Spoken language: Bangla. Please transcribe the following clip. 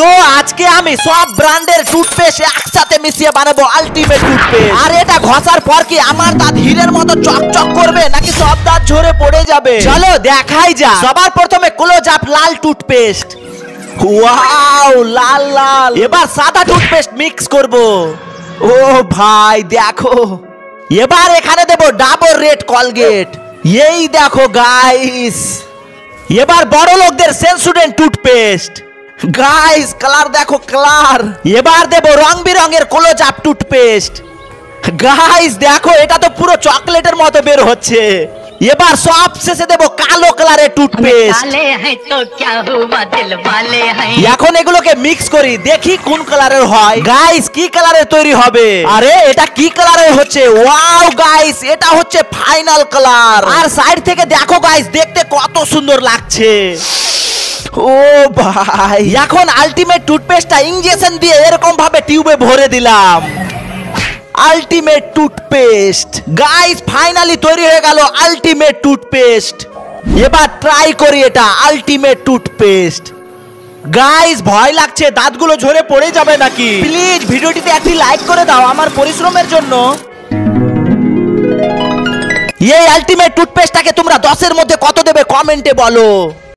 তো আজকে আমি সব ব্র্যান্ডের টুথপেস্ট একসাথে মিশিয়ে বানাবো আলটিমেট টুথপেস্ট। আর এটা ঘষার পর কি আমার দাঁত হীরের মতো চকচক করবে নাকি সব দাঁত ঝরে পড়ে যাবে? চলো দেখাই যাক। সবার প্রথমে ক্লোজ আপ লাল টুথপেস্ট। ওয়াও লাল লাল। এবার সাদা টুথপেস্ট মিক্স করব। ও ভাই দেখো। এবার এখানে দেব ডাবল রেড কলগেট। এই দেখো গাইস। এবার বড় লোকদের সেন্সোডেন্ট টুথপেস্ট। গাইস কালার দেখো কালার। এবার দেব রং বেরঙের ক্লোজ আপ টুথপেস্ট। গাইস দেখো এটা তো পুরো চকলেটের মতো বের হচ্ছে। এবার সব শেষে দেব কালো কালারের টুথপেস্ট। এখন এগুলোকে মিক্স করি, দেখি কোন কালারের হয়। গাইস কি কালারের তৈরি হবে? আরে এটা কি কালারের হচ্ছে? ওয়াও গাইস এটা হচ্ছে ফাইনাল কালার। আর সাইড থেকে দেখো গাইস দেখতে কত সুন্দর লাগছে। ও ভাই এখন আলটিমেট টুথপেস্টটা ইনজেকশন দিয়ে এরকম ভাবে টিউবে ভরে দিলাম। আলটিমেট টুথপেস্ট গাইস ফাইনালি তৈরি হয়ে গেল আলটিমেট টুথপেস্ট। এবার ট্রাই করি এটা আলটিমেট টুথপেস্ট। গাইস ভয় লাগছে দাঁতগুলো ঝরে পড়ে যাবে নাকি। প্লিজ ভিডিওটিতে একটি লাইক করে দাও আমার পরিশ্রমের জন্য। এই আলটিমেট টুথপেস্টটাকে তোমরা 10 এর মধ্যে কত দেবে কমেন্টে বলো।